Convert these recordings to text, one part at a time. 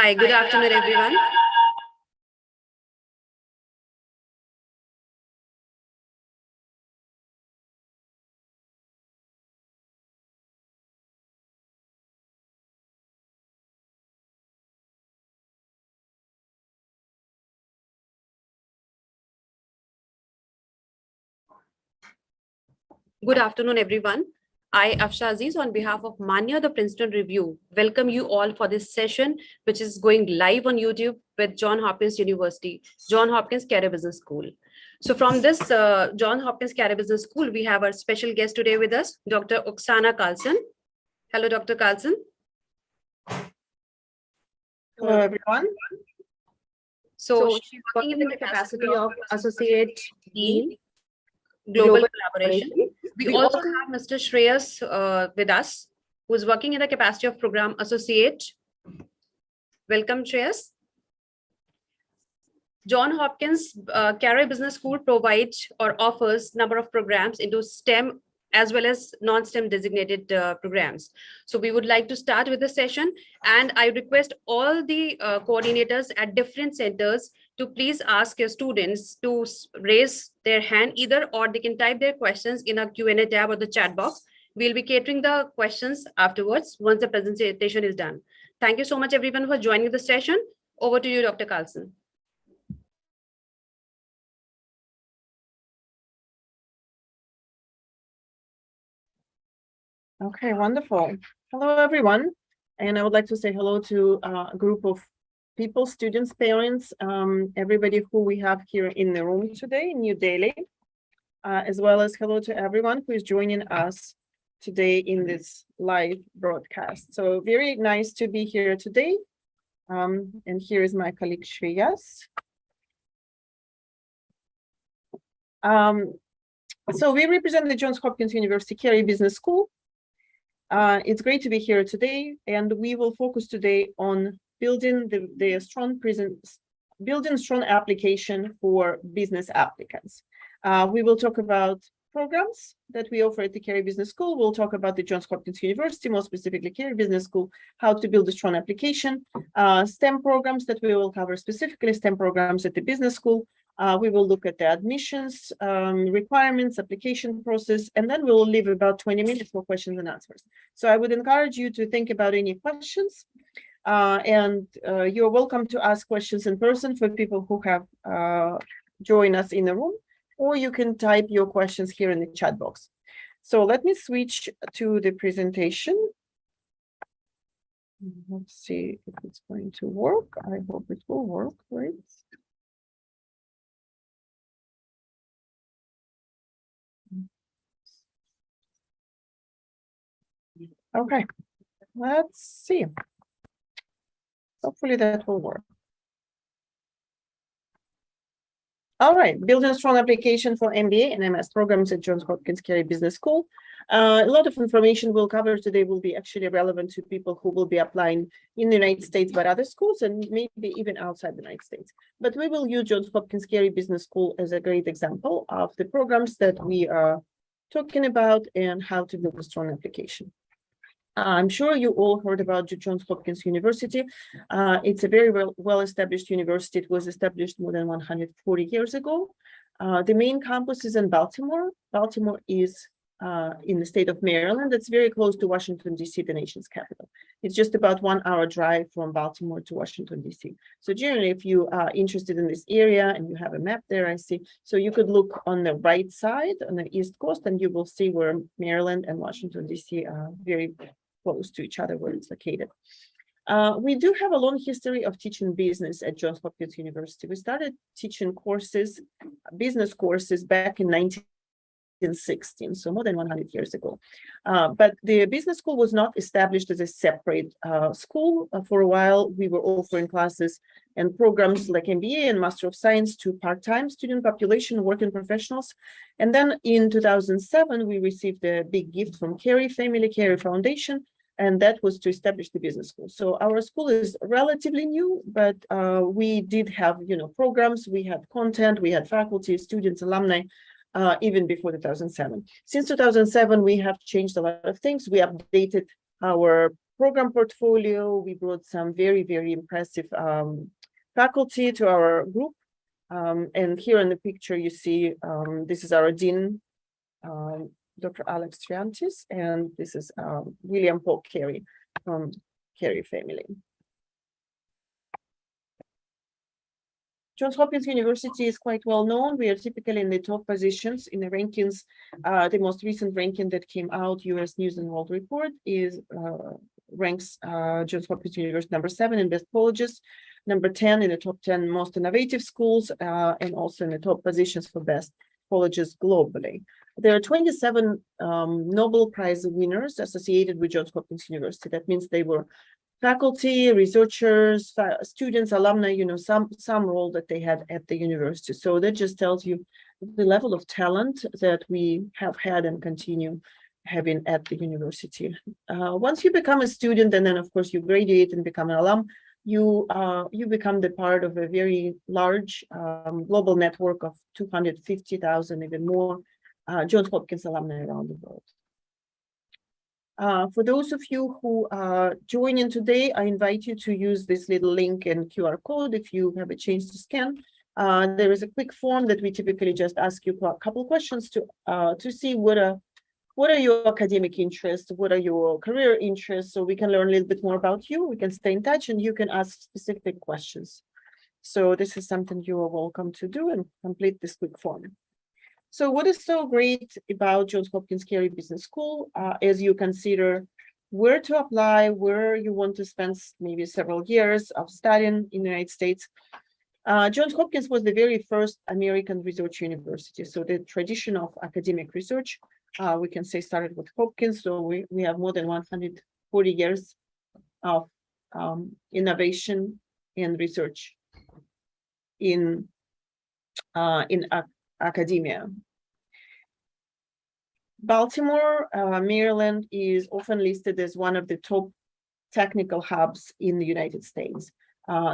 Hi, good afternoon, everyone. Good afternoon, everyone. I, Afsha Aziz, on behalf of Manya, the Princeton Review, welcome you all for this session, which is going live on YouTube with Johns Hopkins University, Johns Hopkins Carey Business School. So from this Johns Hopkins Carey Business School, we have our special guest today with us, Dr. Oksana Carlson. Hello, Dr. Carlson. Hello, everyone. So she's working in the capacity of Associate Dean, Global Collaboration. We also have Mr. Shreyas with us, who is working in the capacity of Program Associate. Welcome, Shreyas. Johns Hopkins Carey Business School provides or offers number of programs into STEM as well as non-STEM designated programs. So we would like to start with the session, and I request all the coordinators at different centers to please ask your students to raise their hand either, or they can type their questions in a Q&A tab or the chat box. We'll be catering the questions afterwards once the presentation is done. Thank you so much, everyone, for joining the session. Over to you, Dr. Carlson. Okay, wonderful. Hello, everyone. And I would like to say hello to a group of people, students, parents, everybody who we have here in the room today in New Delhi, as well as hello to everyone who is joining us today in this live broadcast. So very nice to be here today. And here is my colleague Shreyas. So we represent the Johns Hopkins University Carey Business School. It's great to be here today, and we will focus today on building building strong application for business applicants. We will talk about programs that we offer at the Carey Business School. We'll talk about the Johns Hopkins University, more specifically Carey Business School, how to build a strong application, STEM programs that we will cover, specifically STEM programs at the business school. We will look at the admissions, requirements, application process, and then we'll leave about 20 minutes for questions and answers. So I would encourage you to think about any questions, and you're welcome to ask questions in person for people who have joined us in the room, or you can type your questions here in the chat box. So let me switch to the presentation. Let's see if it's going to work. I hope it will work, right? Okay, let's see. Hopefully that will work. All right, building a strong application for MBA and MS programs at Johns Hopkins Carey Business School. A lot of information we'll cover today will be actually relevant to people who will be applying in the United States but other schools, and maybe even outside the United States. But we will use Johns Hopkins Carey Business School as a great example of the programs that we are talking about and how to build a strong application. I'm sure you all heard about Johns Hopkins University. It's a very well-established university. It was established more than 140 years ago. The main campus is in Baltimore. Baltimore is in the state of Maryland. That's very close to Washington, D.C., the nation's capital. It's just about 1 hour drive from Baltimore to Washington, D.C. So generally, if you are interested in this area and you have a map there, I see, so you could look on the right side on the East Coast, and you will see where Maryland and Washington, D.C. are very close to each other, where it's located. We do have a long history of teaching business at Johns Hopkins University. We started teaching courses, business courses, back in 1916, so more than 100 years ago. But the business school was not established as a separate school. For a while, we were offering classes and programs like MBA and Master of Science to part-time student population, working professionals. And then in 2007, we received a big gift from Carey family, Carey Foundation, and that was to establish the business school. So our school is relatively new, but we did have, programs, we had content, we had faculty, students, alumni, even before 2007. Since 2007, we have changed a lot of things. We updated our program portfolio. We brought some very, very impressive faculty to our group. And here in the picture, you see this is our dean, Dr. Alex Triantis, and this is William Paul Carey from Carey family. Johns Hopkins University is quite well known. We are typically in the top positions in the rankings. The most recent ranking that came out, US News and World Report, is ranks Johns Hopkins University number 7 in best colleges, number 10 in the top 10 most innovative schools, and also in the top positions for best colleges globally. There are 27 Nobel Prize winners associated with Johns Hopkins University. That means they were faculty, researchers, students, alumni, some role that they had at the university. So that just tells you the level of talent that we have had and continue having at the university. Once you become a student, and then of course you graduate and become an alum, you become the part of a very large global network of 250,000, even more, Johns Hopkins alumni around the world. For those of you who are joining today, I invite you to use this little link and QR code if you have a chance to scan. There is a quick form that we typically just ask you a couple of questions to see what are your academic interests, what are your career interests, so we can learn a little bit more about you. We can stay in touch and you can ask specific questions. So this is something you are welcome to do and complete this quick form. So what is so great about Johns Hopkins Carey Business School as you consider where to apply, where you want to spend maybe several years of studying in the United States? Johns Hopkins was the very first American research university. So the tradition of academic research, we can say, started with Hopkins. So we have more than 140 years of innovation and research in academia. Baltimore, Maryland is often listed as one of the top technical hubs in the United States.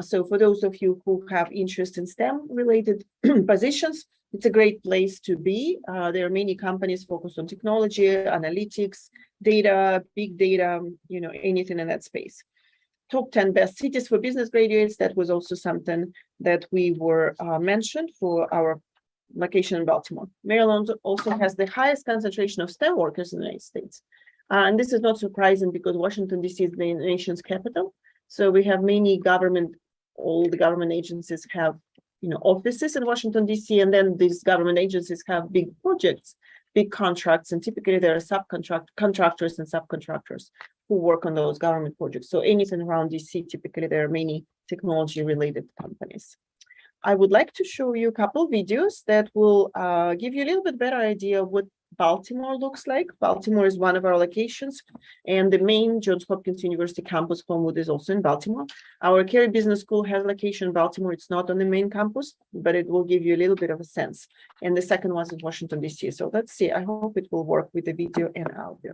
So for those of you who have interest in STEM related positions, it's a great place to be. There are many companies focused on technology, analytics, data, big data, anything in that space. Top 10 best cities for business graduates. That was also something that we were mentioned for our location in Baltimore. Maryland also has the highest concentration of STEM workers in the United States. And this is not surprising because Washington, D.C. is the nation's capital. So we have many all the government agencies have, offices in Washington, D.C. And then these government agencies have big projects, big contracts, and typically there are contractors and subcontractors who work on those government projects. So anything around D.C., typically there are many technology-related companies. I would like to show you a couple videos that will give you a little bit better idea of what Baltimore looks like. Baltimore is one of our locations, and the main Johns Hopkins University campus, Homewood, is also in Baltimore. Our Carey Business School has a location in Baltimore. It's not on the main campus, but it will give you a little bit of a sense. And the second one is in Washington, D.C. So let's see. I hope it will work with the video and audio.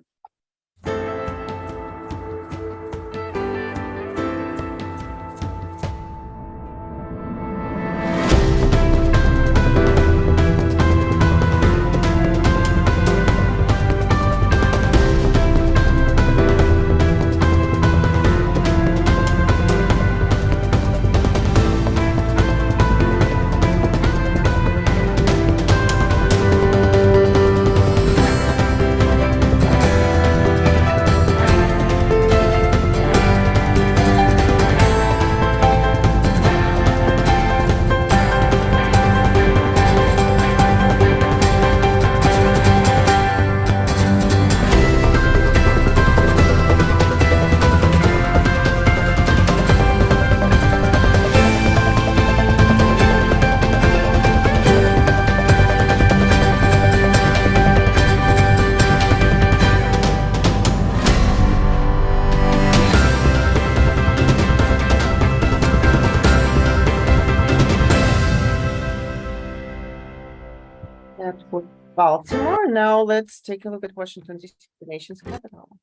Baltimore. Now let's take a look at Washington, D.C., the nation's capital.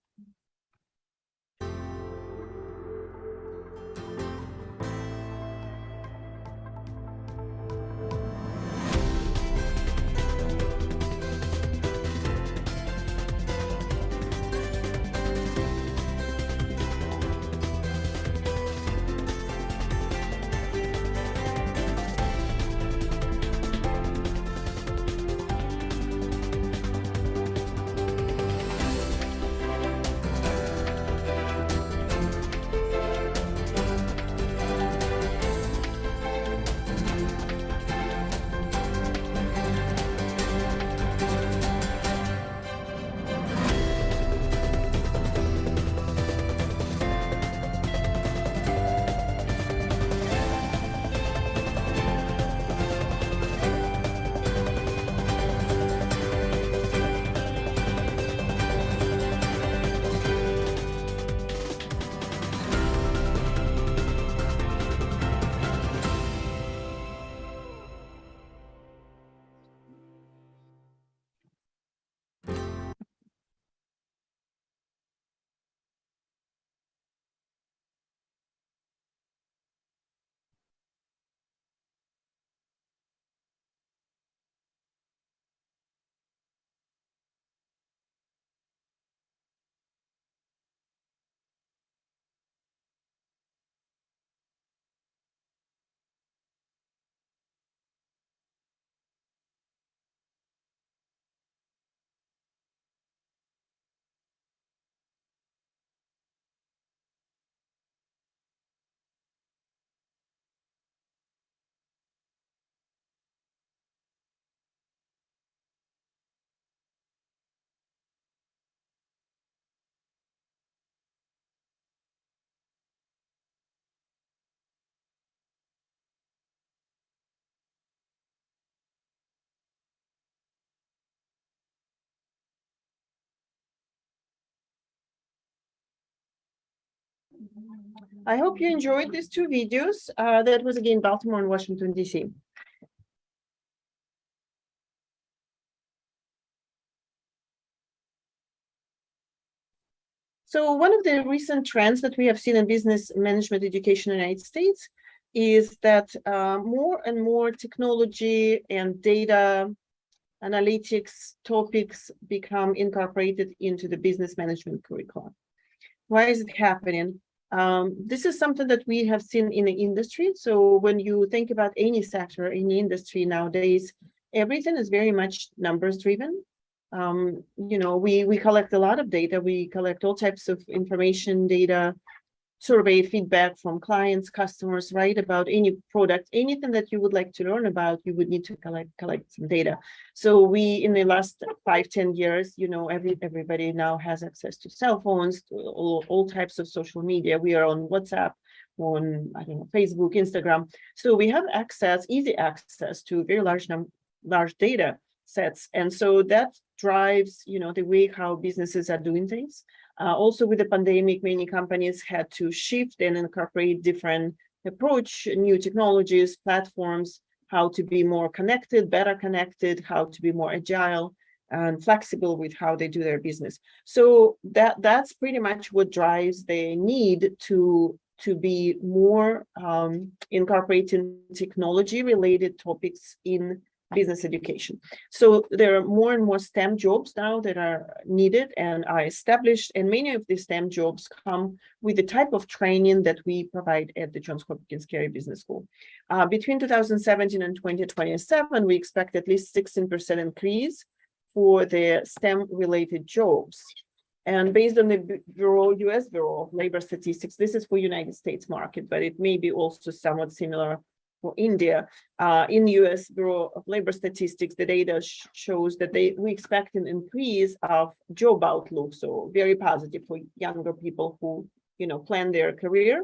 I hope you enjoyed these two videos. That was again Baltimore and Washington, D.C. So one of the recent trends that we have seen in business management education in the United States is that more and more technology and data analytics topics become incorporated into the business management curriculum. Why is it happening? This is something that we have seen in the industry. So when you think about any sector, any industry nowadays, everything is very much numbers driven. We collect a lot of data. We collect all types of information, data, survey feedback from clients, customers, right? About any product, anything that you would like to learn about, you would need to collect some data. So we, in the last 5-10 years, everybody now has access to cell phones, to all types of social media. We are on WhatsApp, on, Facebook, Instagram. So we have easy access to very large data sets. And so that drives, the way how businesses are doing things. Also with the pandemic, many companies had to shift and incorporate different approach, new technologies, platforms, how to be more connected, better connected, how to be more agile and flexible with how they do their business. So that's pretty much what drives the need to be more incorporating technology related topics in business education. So there are more and more STEM jobs now that are needed and are established, and many of these STEM jobs come with the type of training that we provide at the Johns Hopkins Carey Business School. Between 2017 and 2027, we expect at least 16% increase for the STEM related jobs. And based on the US Bureau of Labor Statistics, this is for United States market, but it may be also somewhat similar for India. In the US Bureau of Labor Statistics, the data shows that we expect an increase of job outlook, so very positive for younger people who plan their career.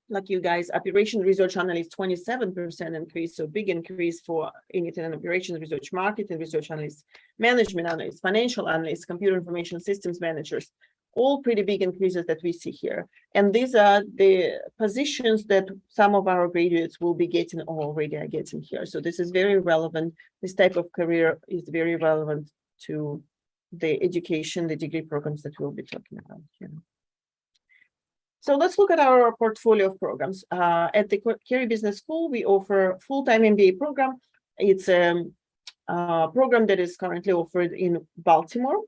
Like you guys, operation research analyst, 27% increase, so big increase for anything in operations research, marketing research analysts, management analysts, financial analysts, computer information systems managers. All pretty big increases that we see here. And these are the positions that some of our graduates will be getting or already are getting here. So this is very relevant. This type of career is very relevant to the education, the degree programs that we'll be talking about here. So let's look at our portfolio of programs. At the Carey Business School, we offer full-time MBA program. It's a program that is currently offered in Baltimore,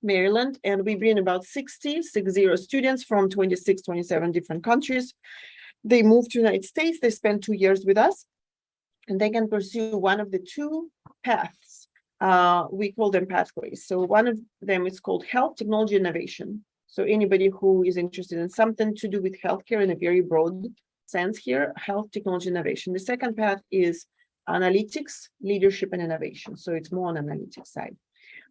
Maryland, and we bring about 60 students from 27 different countries. They move to the United States, they spend 2 years with us, and they can pursue one of the two paths. We call them pathways. So one of them is called Health, Technology, Innovation. So anybody who is interested in something to do with healthcare in a very broad sense here, Health, Technology, Innovation. The second path is Analytics, Leadership, and Innovation. So it's more on analytics side.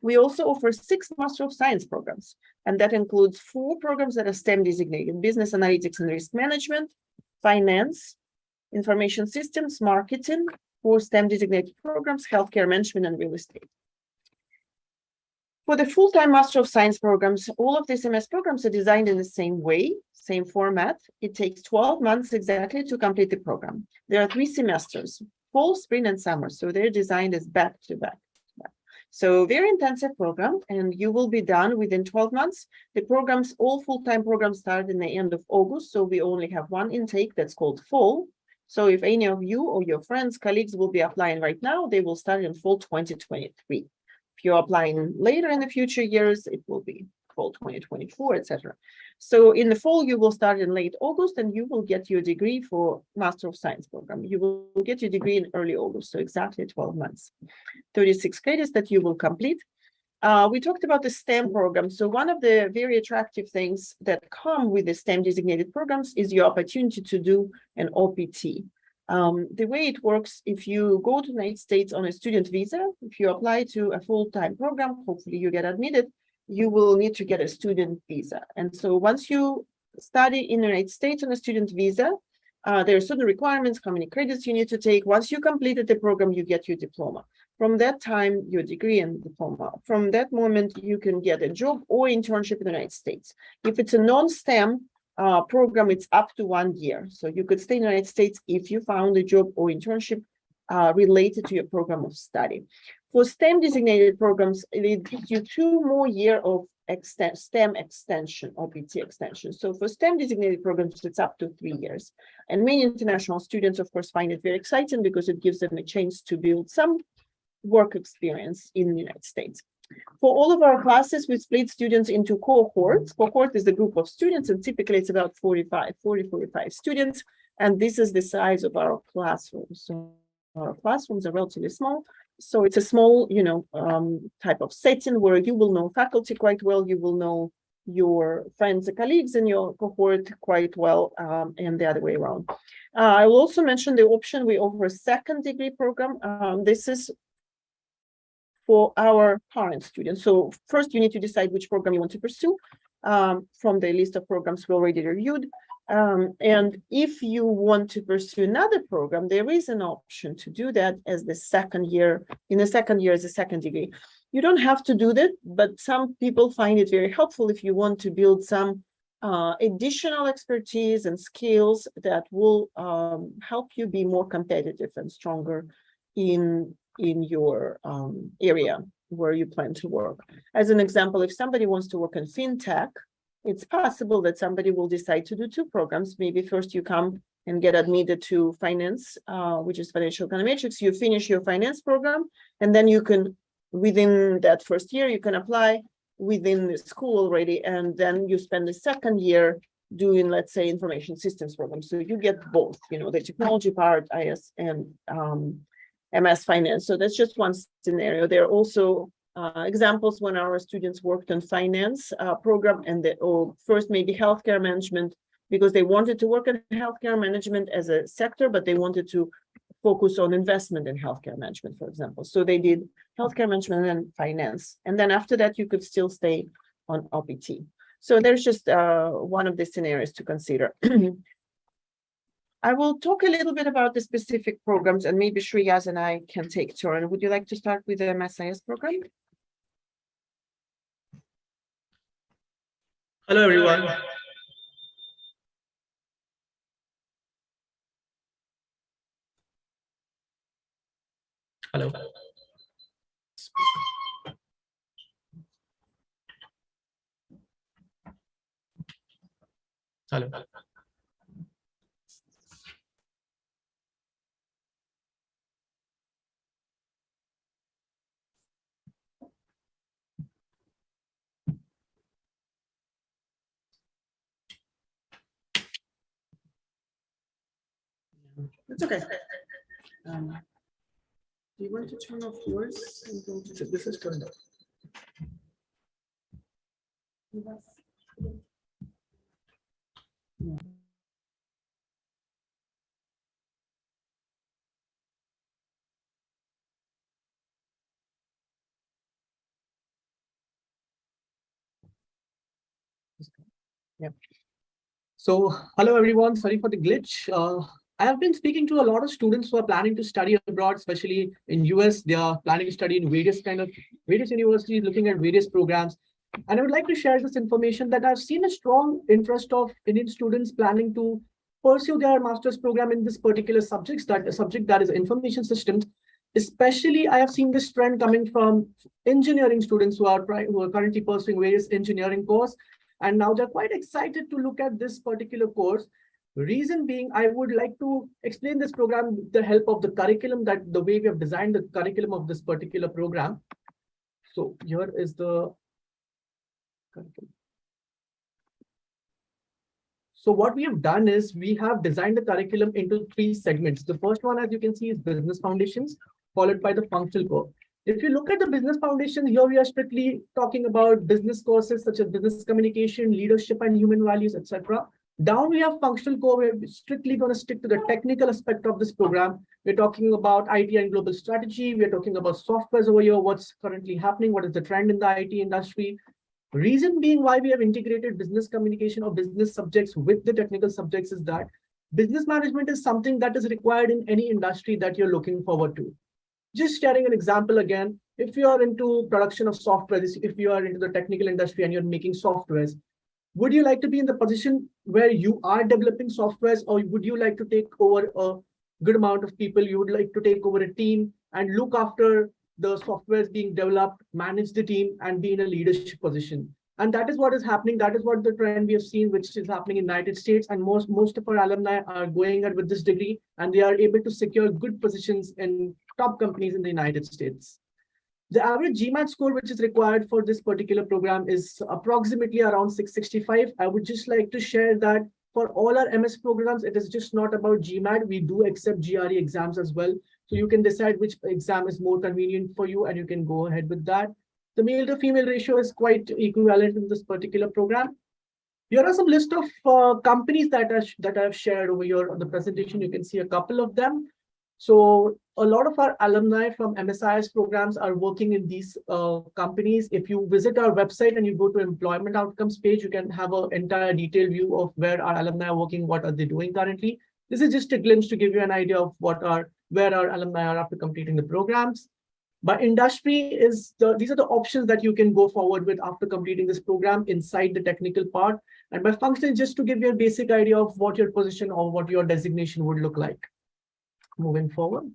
We also offer 6 Master of Science programs, and that includes 4 programs that are STEM designated: Business Analytics and Risk Management, Finance, Information Systems, Marketing, 4 STEM designated programs, Healthcare Management, and Real Estate. For the full-time Master of Science programs, all of these MS programs are designed in the same way, same format. It takes 12 months exactly to complete the program. There are 3 semesters, fall, spring, and summer, so they're designed as back-to-back. So very intensive program, and you will be done within 12 months. The programs, all full-time programs, start in the end of August, so we only have one intake that's called fall. So if any of you or your friends, colleagues will be applying right now, they will start in fall 2023. If you're applying later in the future years, it will be fall 2024, etc. So in the fall, you will start in late August, and you will get your degree for Master of Science program. You will get your degree in early August, so exactly 12 months. 36 credits that you will complete. We talked about the STEM program. So one of the very attractive things that come with the STEM designated programs is your opportunity to do an OPT. The way it works, if you go to the United States on a student visa, if you apply to a full-time program, hopefully you get admitted, you will need to get a student visa. And so once you study in the United States on a student visa, there are certain requirements, how many credits you need to take. Once you completed the program, you get your diploma. From that time, your degree and diploma. From that moment, you can get a job or internship in the United States. If it's a non-STEM program, it's up to 1 year. So you could stay in the United States if you found a job or internship related to your program of study. For STEM designated programs, it gives you 2 more years of STEM extension, OPT extension. So for STEM designated programs, it's up to 3 years. And many international students, of course, find it very exciting because it gives them a chance to build some work experience in the United States. For all of our classes, we split students into cohorts. Cohort is the group of students, and typically it's about 45 students. And this is the size of our classrooms. So our classrooms are relatively small. So it's a small, type of setting where you will know faculty quite well. You will know your friends and colleagues in your cohort quite well, and the other way around. I will also mention the option we offer a second degree program. This is for our current students. So first you need to decide which program you want to pursue from the list of programs we already reviewed. And if you want to pursue another program, there is an option to do that as the second year, in the second year as a second degree. You don't have to do that, but some people find it very helpful if you want to build some additional expertise and skills that will help you be more competitive and stronger in your area where you plan to work. As an example, if somebody wants to work in fintech, it's possible that somebody will decide to do 2 programs. Maybe first you come and get admitted to finance, which is financial econometrics. You finish your finance program, and then you can, within that first year, you can apply within the school already, and then you spend the second year doing, let's say, information systems program. So you get both, the technology part, IS, and MS Finance. So that's just one scenario. There are also examples when our students worked on finance program, and first maybe healthcare management, because they wanted to work in healthcare management as a sector, but they wanted to focus on investment in healthcare management, for example. So they did healthcare management and finance. And then after that, you could still stay on OPT. So there's just one of the scenarios to consider. I will talk a little bit about the specific programs, and maybe Shriyaz and I can take turn. Would you like to start with the MSIS program? Hello, everyone. Hello. Hello. It's okay. Do you want to turn off yours? And go to This is turned off. Yep. So, hello everyone. Sorry for the glitch. I have been speaking to a lot of students who are planning to study abroad, especially in US. They are planning to study in various universities, looking at various programs. And I would like to share this information that I've seen a strong interest of Indian students planning to pursue their master's program in this particular subject that is information systems. Especially, I have seen this trend coming from engineering students who are currently pursuing various engineering courses. And now they're quite excited to look at this particular course. Reason being, I would like to explain this program with the help of the curriculum, that the way we have designed the curriculum of this particular program. So here is the curriculum. So what we have done is we have designed the curriculum into 3 segments. The first one, as you can see, is business foundations, followed by the functional core. If you look at the business foundation, here we are strictly talking about business courses such as business communication, leadership and human values, etc. Down we have functional core, where we're strictly going to stick to the technical aspect of this program. We're talking about IT and global strategy. We're talking about softwares over here, what's currently happening, what is the trend in the IT industry. Reason being why we have integrated business communication or business subjects with the technical subjects is that business management is something that is required in any industry that you're looking forward to. Just sharing an example again, if you are into production of software, if you are into the technical industry and you're making softwares, Would you like to be in the position where you are developing softwares, or would you like to take over a good amount of people? You would like to take over a team and look after the softwares being developed, manage the team, and be in a leadership position. And that is what is happening. That is what the trend we have seen, which is happening in the United States. And most of our alumni are going out with this degree, and they are able to secure good positions in top companies in the United States. The average Gmat score which is required for this particular program is approximately around 665. I would just like to share that for all our MS programs, it is just not about Gmat. We do accept GRE exams as well. So you can decide which exam is more convenient for you and you can go ahead with that. The male to female ratio is quite equivalent in this particular program. Here are some list of companies that I've shared over here on the presentation. You can see a couple of them. So a lot of our alumni from MSIS programs are working in these companies. If you visit our website and you go to employment outcomes page, you can have an entire detailed view of where our alumni are working, what are they doing currently. This is just a glimpse to give you an idea of where our alumni are after completing the programs. By industry these are the options that you can go forward with after completing this program inside the technical part. And by function, just to give you a basic idea of what your position or what your designation would look like. Moving forward.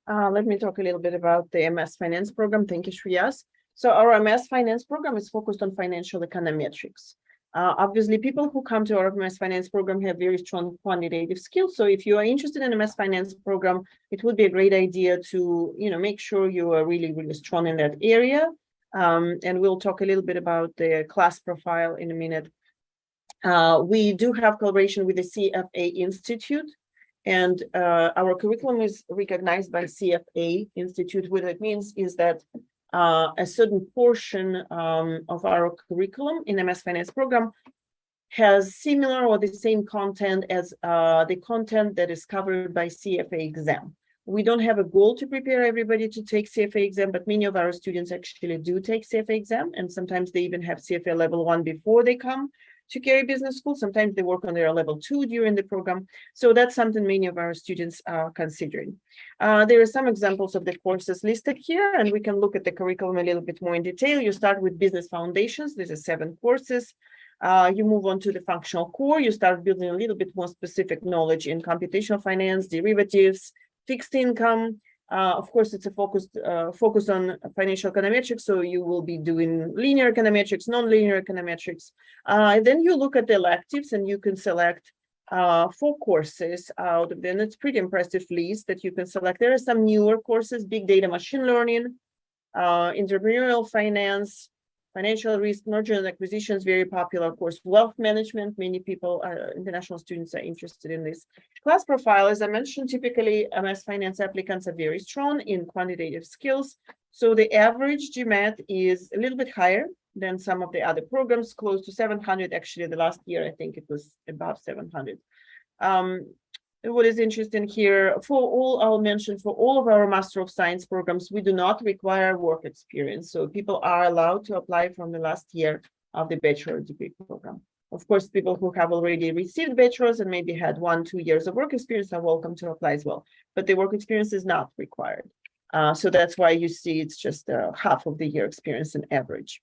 Let me talk a little bit about the MS Finance program. Thank you, Shreyas. So our MS Finance program is focused on financial econometrics. Obviously, people who come to our MS Finance program have very strong quantitative skills. So if you are interested in MS Finance program, it would be a great idea to make sure you are really, really strong in that area. And we'll talk a little bit about the class profile in a minute. We do have collaboration with the Cfa Institute. And our curriculum is recognized by Cfa Institute. What it means is that a certain portion of our curriculum in MS Finance program has similar or the same content as the content that is covered by Cfa exam. We don't have a goal to prepare everybody to take Cfa exam, but many of our students actually do take Cfa exam, and sometimes they even have Cfa level 1 before they come to Carey Business School. Sometimes they work on their level 2 during the program. So that's something many of our students are considering. There are some examples of the courses listed here, and we can look at the curriculum a little bit more in detail. You start with business foundations. This is 7 courses. You move on to the functional core. You start building a little bit more specific knowledge in computational finance, derivatives, fixed income. Of course, it's a focus on financial econometrics, so you will be doing linear econometrics, non-linear econometrics. Then you look at the electives, and you can select 4 courses out of them. It's pretty impressive list that you can select. There are some newer courses: big data, machine learning, entrepreneurial finance, financial risk, merger and acquisitions, very popular course, wealth management. Many people, international students, are interested in this. Class profile, as I mentioned, typically MS Finance applicants are very strong in quantitative skills. So the average GMAT is a little bit higher than some of the other programs, close to 700. Actually, the last year, I think it was above 700. What is interesting here, I'll mention for all of our Master of Science programs, we do not require work experience. So people are allowed to apply from the last year of the bachelor degree program. Of course, people who have already received bachelors and maybe had 1-2 years of work experience are welcome to apply as well. But the work experience is not required. So that's why you see it's just half of the year experience in average.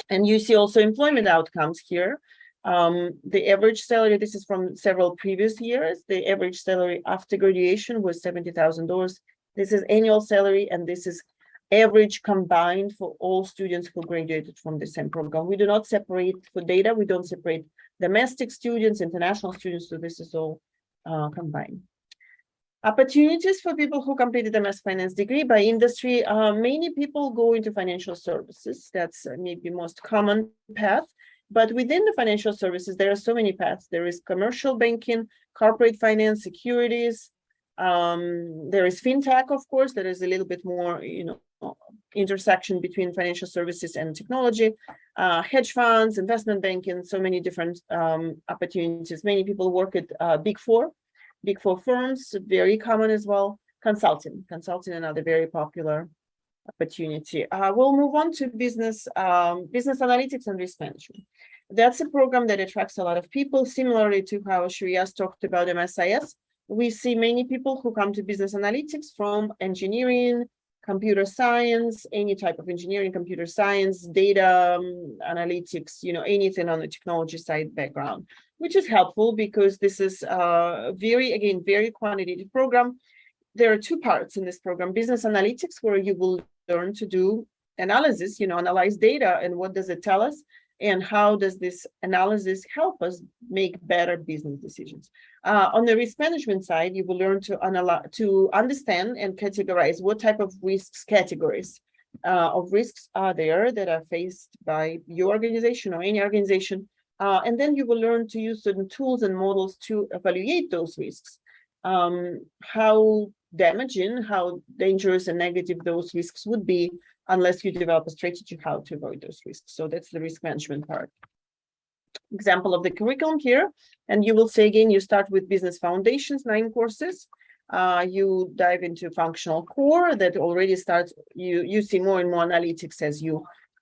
And you see also employment outcomes here. The average salary, this is from several previous years. The average salary after graduation was $70,000. This is annual salary, and this is average combined for all students who graduated from the same program. We do not separate for data. We don't separate domestic students, international students. So this is all combined. Opportunities for people who completed the MS Finance degree by industry. Many people go into financial services. That's maybe most common path. But within the financial services, there are so many paths. There is commercial banking, corporate finance, securities. There is fintech, of course. There is a little bit more, intersection between financial services and technology. Hedge funds, investment banking, so many different opportunities. Many people work at Big Four firms, very common as well. Consulting, another very popular opportunity. We'll move on to business analytics and risk management. That's a program that attracts a lot of people, similarly to how Shreyas talked about MSIS. We see many people who come to business analytics from engineering, computer science, any type of engineering, computer science, data analytics, anything on the technology side background, which is helpful because this is very quantitative program. There are two parts in this program: business analytics, where you will learn to do analysis, analyze data and what does it tell us, and how does this analysis help us make better business decisions. On the risk management side, you will learn to understand and categorize what type of risks categories of risks are there that are faced by your organization or any organization. And then you will learn to use certain tools and models to evaluate those risks. How damaging, how dangerous and negative those risks would be unless you develop a strategy how to avoid those risks. So that's the risk management part. Example of the curriculum here, and you will say again, you start with business foundations, 9 courses. You dive into functional core that already starts, you see more and more analytics as you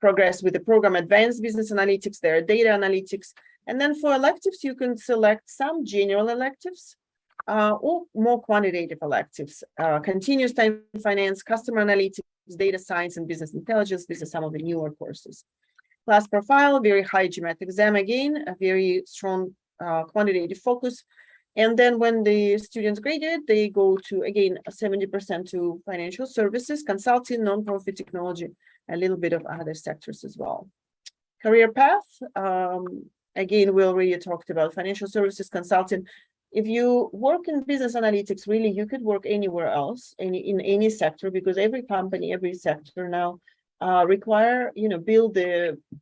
progress with the program. Advanced business analytics, there are data analytics. And then for electives, you can select some general electives or more quantitative electives, continuous time finance, customer analytics, data science, and business intelligence. These are some of the newer courses. Class profile, very high Gmat exam again, a very strong quantitative focus. And then when the students graded, they go to, again, 70% to financial services, consulting, nonprofit, technology, a little bit of other sectors as well. Career path, again, we already talked about financial services, consulting. If you work in business analytics, really, you could work anywhere else, in any sector, because every company, every sector now require, build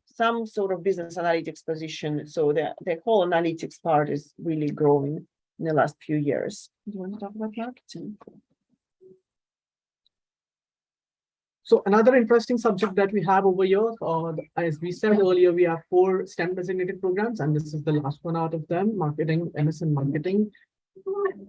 some sort of business analytics position. So the whole analytics part is really growing in the last few years. Do you want to talk about marketing? So another interesting subject that we have over here, as we said earlier, we have 4 STEM designated programs, and this is the last one out of them, marketing, MS in marketing.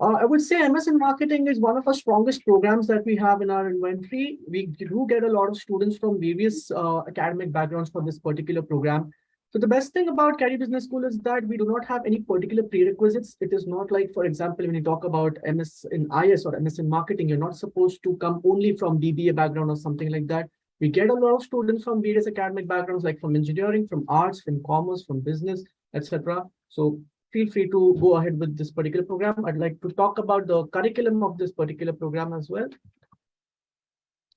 I would say MS in marketing is one of our strongest programs that we have in our inventory. We do get a lot of students from various academic backgrounds for this particular program. So the best thing about Carey Business School is that we do not have any particular prerequisites. It is not like, for example, when you talk about MS in IS or MS in marketing, you're not supposed to come only from BBA background or something like that. We get a lot of students from various academic backgrounds, like from engineering, from arts, from commerce, from business, etc. So feel free to go ahead with this particular program. I'd like to talk about the curriculum of this particular program as well.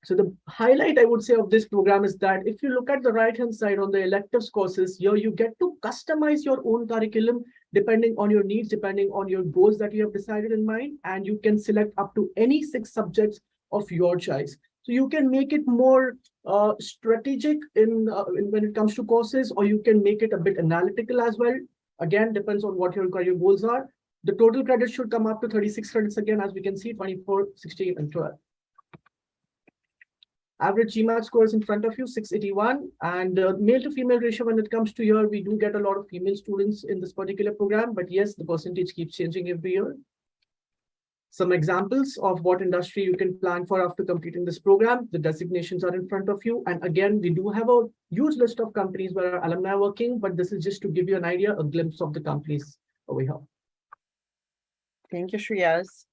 So the highlight, I would say, of this program is that if you look at the right-hand side on the electives courses, here you get to customize your own curriculum depending on your needs, depending on your goals that you have decided in mind, and you can select up to any 6 subjects of your choice. So you can make it more strategic when it comes to courses, or you can make it a bit analytical as well. Again, depends on what your goals are. The total credits should come up to 36 credits again, as we can see, 24, 16, and 12. Average Gmat scores in front of you, 681, and male to female ratio when it comes to here, we do get a lot of female students in this particular program, but yes, the percentage keeps changing every year. Some examples of what industry you can plan for after completing this program. The designations are in front of you. And again, we do have a huge list of companies where our alumni are working, but this is just to give you an idea, a glimpse of the companies over here. Thank you, Shreyas.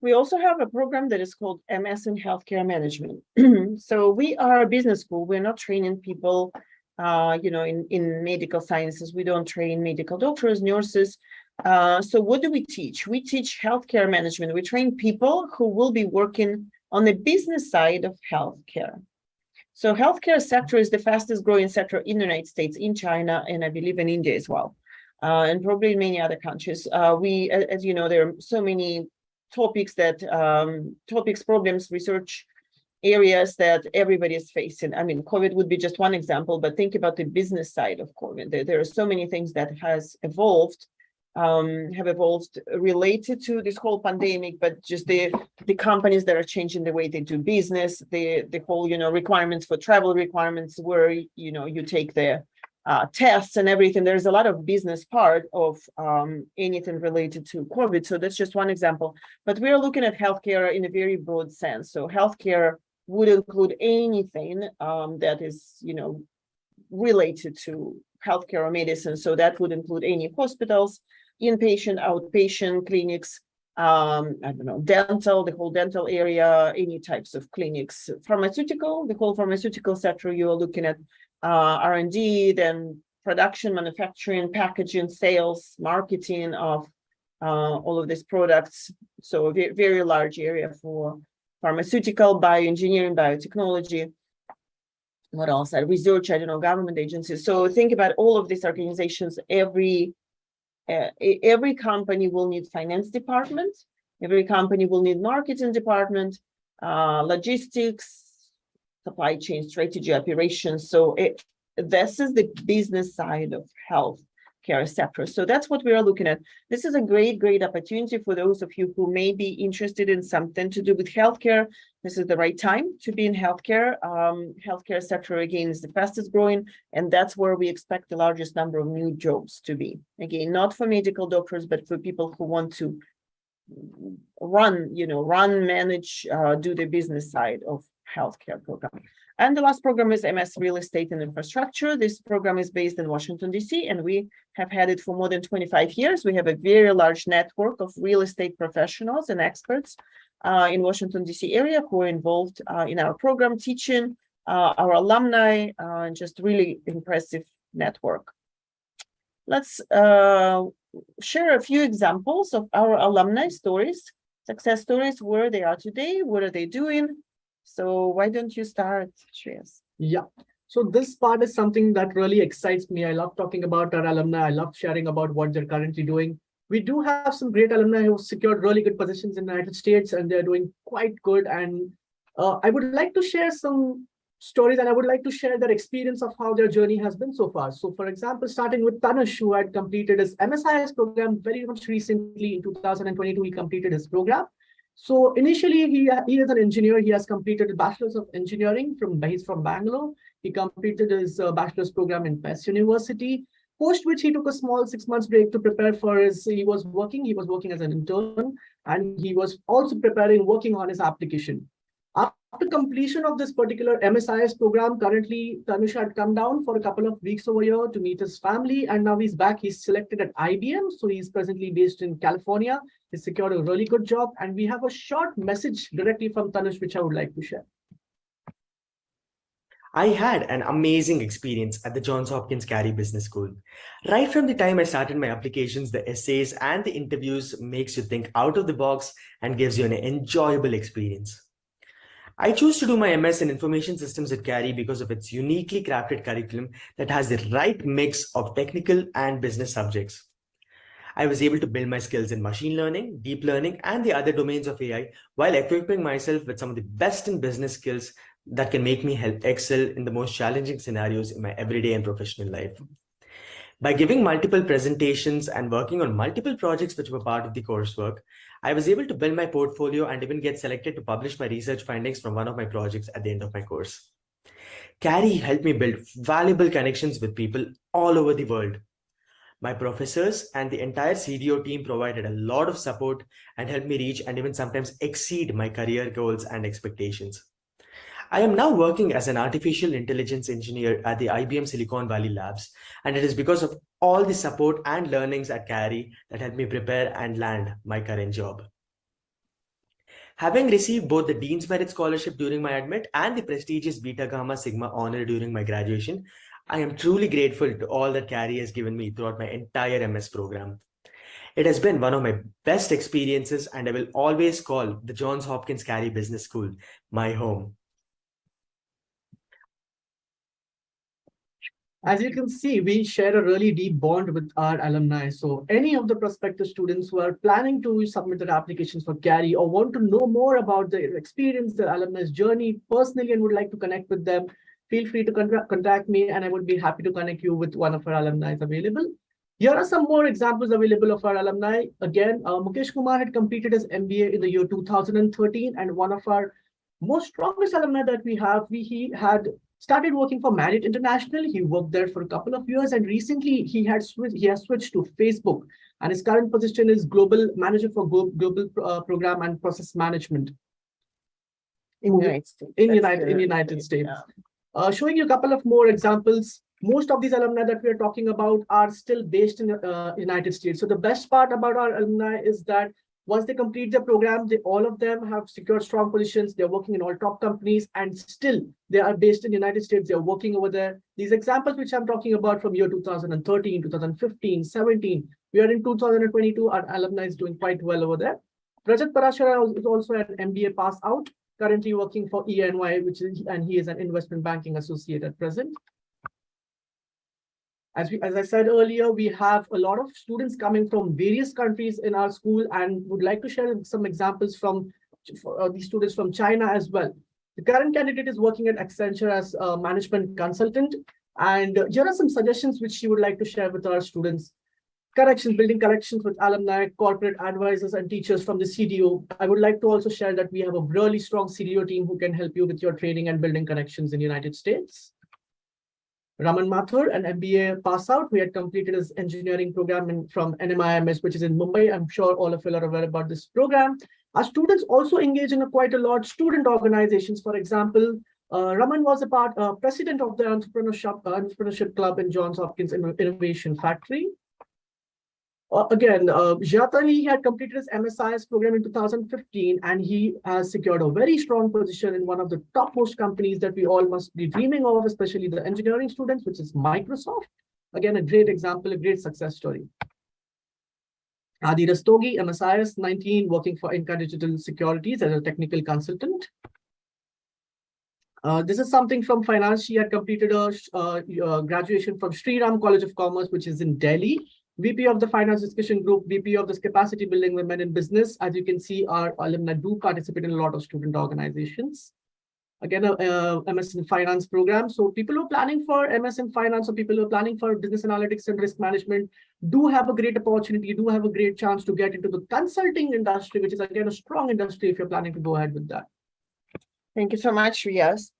We also have a program that is called MS in Healthcare Management. So we are a business school. We're not training people, in medical sciences. We don't train medical doctors, nurses. So what do we teach? We teach healthcare management. We train people who will be working on the business side of healthcare. So healthcare sector is the fastest growing sector in the United States, in China, and I believe in India as well, and probably in many other countries. As you know, there are so many topics, problems, research areas that everybody is facing. I mean, COVID would be just one example, but think about the business side of COVID. There are so many things that have evolved related to this whole pandemic, but just the companies that are changing the way they do business, the whole, requirements for travel requirements where, you take the tests and everything. There's a lot of business part of anything related to COVID. So that's just one example. But we're looking at healthcare in a very broad sense. So healthcare would include anything that is, related to healthcare or medicine. So that would include any hospitals, inpatient, outpatient clinics, I don't know, dental, the whole dental area, any types of clinics, pharmaceutical, the whole pharmaceutical sector. You are looking at R&D, then production, manufacturing, packaging, sales, marketing of all of these products. So a very large area for pharmaceutical, bioengineering, biotechnology. What else? Research, I don't know, government agencies. So think about all of these organizations. Every company will need finance department. Every company will need marketing department, logistics, supply chain, strategy, operations. So this is the business side of healthcare sector. So that's what we are looking at. This is a great opportunity for those of you who may be interested in something to do with healthcare. This is the right time to be in healthcare. Healthcare sector, again, is the fastest growing, and that's where we expect the largest number of new jobs to be. Again, not for medical doctors, but for people who want to run, manage, do the business side of healthcare program. And the last program is MS Real Estate and Infrastructure. This program is based in Washington, D.C., and we have had it for more than 25 years. We have a very large network of real estate professionals and experts in Washington, D.C. area who are involved in our program, teaching our alumni, and just really impressive network. Let's share a few examples of our alumni stories, success stories, where they are today, what are they doing. So why don't you start, Shreyas? Yeah. So this part is something that really excites me. I love talking about our alumni. I love sharing about what they're currently doing. We do have some great alumni who secured really good positions in the United States, and they're doing quite good. And I would like to share some stories, and I would like to share their experience of how their journey has been so far. So for example, starting with Tanush, who had completed his MSIS program very much recently in 2022, he completed his program. So initially, he is an engineer. He has completed a Bachelor's of Engineering he's from Bangalore. He completed his bachelor's program in Pest University, post which he took a small 6 months break to prepare for he was working as an intern, and he was also working on his application. After completion of this particular MSIS program, currently Tanush had come down for a couple of weeks over here to meet his family, and now he's back. He's selected at IBM, so he's presently based in California. He secured a really good job, and we have a short message directly from Tanush, which I would like to share. I had an amazing experience at the Johns Hopkins Carey Business School. Right from the time I started my applications, the essays and the interviews makes you think out of the box and gives you an enjoyable experience. I chose to do my MS in Information Systems at Carey because of its uniquely crafted curriculum that has the right mix of technical and business subjects. I was able to build my skills in machine learning, deep learning, and the other domains of AI while equipping myself with some of the best in business skills that can make me excel in the most challenging scenarios in my everyday and professional life. By giving multiple presentations and working on multiple projects which were part of the coursework, I was able to build my portfolio and even get selected to publish my research findings from one of my projects at the end of my course. Carey helped me build valuable connections with people all over the world. My professors and the entire CDO team provided a lot of support and helped me reach and even sometimes exceed my career goals and expectations. I am now working as an artificial intelligence engineer at the IBM Silicon Valley Labs, and it is because of all the support and learnings at Carey that helped me prepare and land my current job. Having received both the Dean's Merit Scholarship during my admit and the prestigious Beta Gamma Sigma honor during my graduation, I am truly grateful to all that Carey has given me throughout my entire MS program. It has been one of my best experiences, and I will always call the Johns Hopkins Carey Business School my home. As you can see, we share a really deep bond with our alumni. So any of the prospective students who are planning to submit their applications for Carey or want to know more about their experience, their alumni's journey personally, and would like to connect with them, feel free to contact me, and I would be happy to connect you with one of our alumni available. Here are some more examples available of our alumni. Again, Mukesh Kumar had completed his MBA in the year 2013, and one of our most strongest alumni that we have, he had started working for Marriott International. He worked there for a couple of years, and recently he has switched to Facebook, and his current position is Global Manager for Global Program and Process Management in the United States. In United States. Yeah. Showing you a couple of more examples. Most of these alumni that we are talking about are still based in United States. So the best part about our alumni is that Once they complete their program, all of them have secured strong positions. They're working in all top companies, and still they are based in the United States. They're working over there. These examples which I'm talking about from year 2013, 2015, 17, we are in 2022. Our alumni is doing quite well over there. Rajat Parashara is also an MBA pass out, currently working for ENY, and he is an investment banking associate at present. As I said earlier, we have a lot of students coming from various countries in our school, and would like to share some examples from these students from China as well. The current candidate is working at Accenture as a management consultant, and here are some suggestions which she would like to share with our students. Building connections with alumni, corporate advisors, and teachers from the CDO. I would like to also share that we have a really strong CDO team who can help you with your training and building connections in the United States. Raman Mathur, an MBA pass out, who had completed his engineering program from NMIMS, which is in Mumbai. I'm sure all of you are aware about this program. Our students also engage in quite a lot of student organizations. For example, Raman was president of the entrepreneurship club in Johns Hopkins Innovation Factory. Again, Jatali had completed his MSIS program in 2015, and he has secured a very strong position in one of the topmost companies that we all must be dreaming of, especially the engineering students, which is Microsoft. Again, a great example, a great success story. Adi Rastogi, MSIS 19, working for Inca Digital Securities as a technical consultant. This is something from finance. She had completed a graduation from Sri Ram College of Commerce, which is in Delhi. VP of the Finance Discussion Group, VP of this Capacity Building Women in Business. As you can see, our alumni do participate in a lot of student organizations. Again, a MS in Finance program. So people who are planning for MS in Finance, or people who are planning for business analytics and risk management, do have a great opportunity, do have a great chance to get into the consulting industry, which is again a strong industry if you're planning to go ahead with that. Thank you so much, Riaz.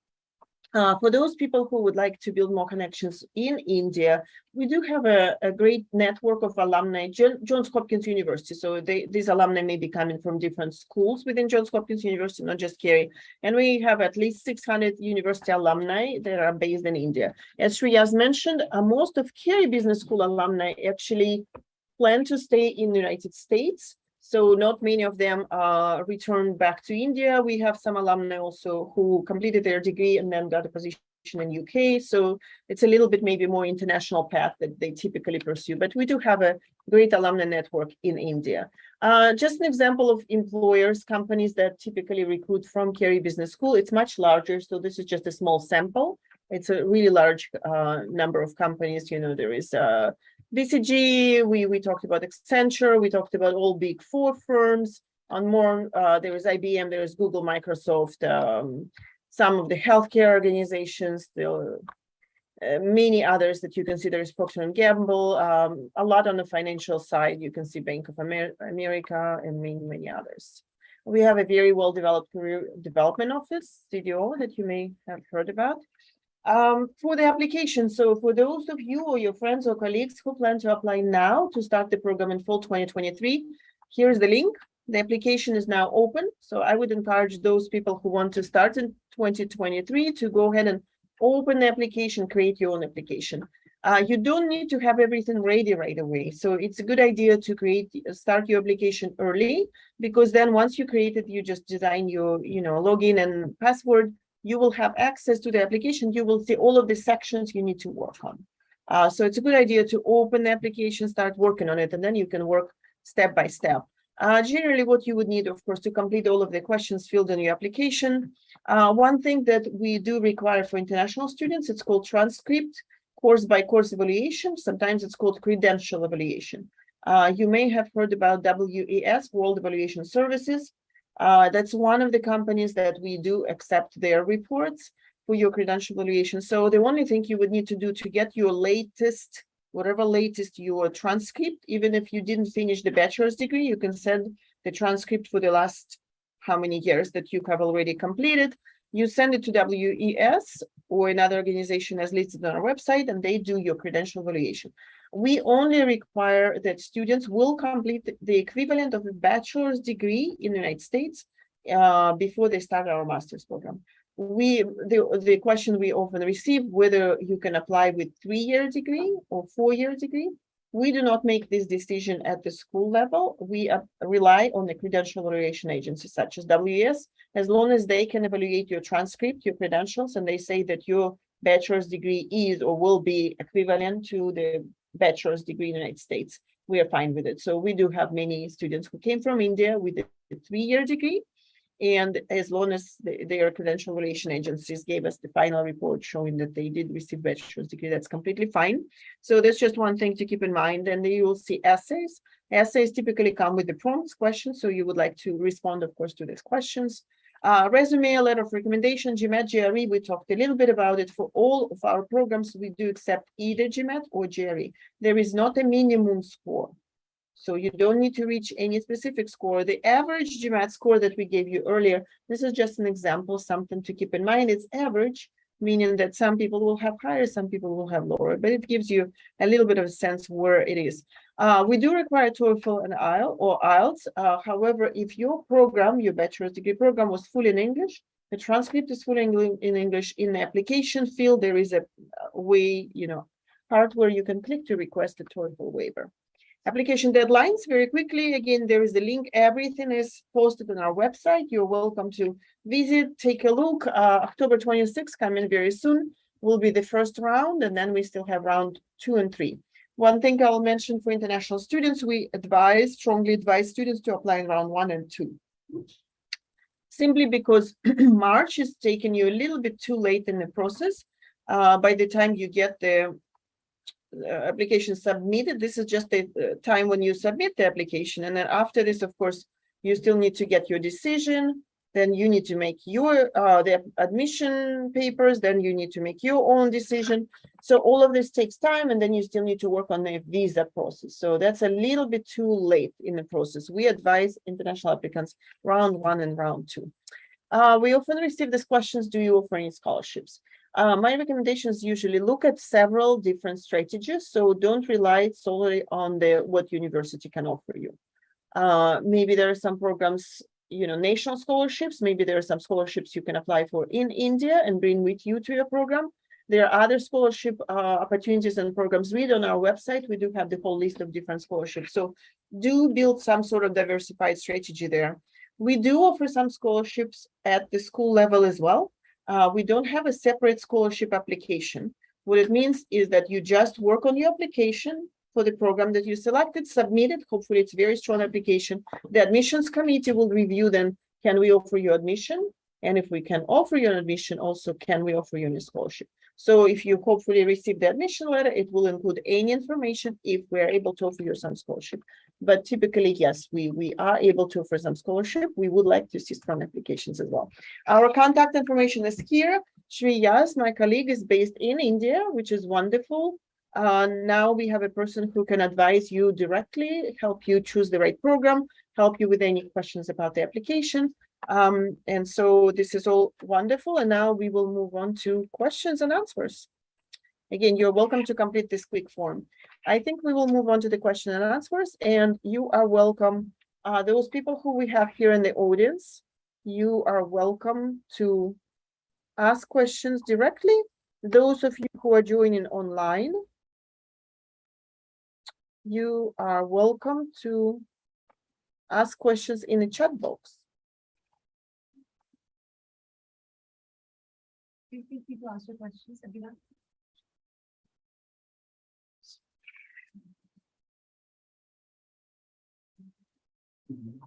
For those people who would like to build more connections in India, we do have a great network of alumni, Johns Hopkins University. So these alumni may be coming from different schools within Johns Hopkins University, not just Carey. And we have at least 600 university alumni that are based in India. As Shriyas mentioned, most of Carey Business School alumni actually plan to stay in the United States. So not many of them returned back to India. We have some alumni also who completed their degree and then got a position in UK. So it's a little bit maybe more international path that they typically pursue. But we do have a great alumni network in India. Just an example of employers, companies that typically recruit from Carey Business School. It's much larger. So this is just a small sample. It's a really large number of companies. You know, there is BCG, we talked about Accenture, we talked about all big four firms, and more, there is IBM, there is Google, Microsoft, some of the healthcare organizations, many others that you can see. There is Procter & Gamble, a lot on the financial side. You can see Bank of America and many others. We have a very well-developed career development office, CDO, that you may have heard about. For the application, so for those of you or your friends or colleagues who plan to apply now to start the program in fall 2023, here's the link. The application is now open. So I would encourage those people who want to start in 2023 to go ahead and open the application, create your own application. You don't need to have everything ready right away. So it's a good idea to start your application early, because then once you create it, you just design your login and password. You will have access to the application. You will see all of the sections you need to work on. So it's a good idea to open the application, start working on it, and then you can work step by step. Generally, what you would need, of course, to complete all of the questions filled in your application. One thing that we do require for international students, it's called transcript, course by course evaluation. Sometimes it's called credential evaluation. You may have heard about WES, World Evaluation Services. That's one of the companies that we do accept their reports for your credential evaluation. So the only thing you would need to do to get your latest, whatever latest your transcript, even if you didn't finish the bachelor's degree, you can send the transcript for the last how many years that you have already completed. You send it to WES or another organization as listed on our website, and they do your credential evaluation. We only require that students will complete the equivalent of a bachelor's degree in the United States before they start our master's program. The question we often receive, whether you can apply with 3-year degree or 4-year degree. We do not make this decision at the school level. We rely on the credential evaluation agencies such as WES, as long as they can evaluate your transcript, your credentials, and they say that your bachelor's degree is or will be equivalent to the bachelor's degree in the United States. We are fine with it. So we do have many students who came from India with a 3-year degree. And as long as their credential evaluation agencies gave us the final report showing that they did receive bachelor's degree, that's completely fine. So that's just one thing to keep in mind. And then you will see essays. Essays typically come with the prompts questions. So you would like to respond, of course, to these questions. Resume, a letter of recommendation, GMAT, GRE, we talked a little bit about it. For all of our programs, we do accept either GMAT or GRE. There is not a minimum score. So you don't need to reach any specific score. The average GMAT score that we gave you earlier, this is just an example, something to keep in mind. It's average, meaning that some people will have higher, some people will have lower, but it gives you a little bit of a sense where it is. We do require TOEFL and IELTS. However, if your program, your bachelor's degree program was full in English, the transcript is full in English, in the application field, there is a way, part where you can click to request a TOEFL waiver. Application deadlines, very quickly, again, there is the link. Everything is posted on our website. You're welcome to visit, take a look. October 26th, coming very soon, will be the first round, and then we still have round 2 and 3. One thing I'll mention for international students, we strongly advise students to apply in round 1 and 2. Simply because March is taking you a little bit too late in the process. By the time you get the application submitted, this is just the time when you submit the application, and then after this, of course, you still need to get your decision, then you need to make your the admission papers, then you need to make your own decision. So all of this takes time, and then you still need to work on the visa process. So that's a little bit too late in the process. We advise international applicants round 1 and round 2. We often receive these questions: do you offer any scholarships? My recommendations usually look at several different strategies, so don't rely solely on what university can offer you. Maybe there are some programs, national scholarships. Maybe there are some scholarships you can apply for in India and bring with you to your program. There are other scholarship opportunities and programs. Read on our website. We do have the whole list of different scholarships. So do build some sort of diversified strategy there. We do offer some scholarships at the school level as well. We don't have a separate scholarship application. What it means is that you just work on your application for the program that you selected, submit it. Hopefully it's a very strong application. The admissions committee will review then, can we offer you admission? And if we can offer you an admission, also can we offer you a scholarship? So if you hopefully receive the admission letter, it will include any information if we're able to offer you some scholarship. But typically, yes, we are able to offer some scholarship. We would like to see strong applications as well. Our contact information is here. Shri Yas, my colleague, is based in India, which is wonderful. Now we have a person who can advise you directly, help you choose the right program, help you with any questions about the application. And so this is all wonderful. And now we will move on to questions and answers. Again, you're welcome to complete this quick form. I think we will move on to the question and answers, and you are welcome. Those people who we have here in the audience, you are welcome to ask questions directly. Those of you who are joining online, you are welcome to ask questions in the chat box. Do you think people ask your questions, everyone?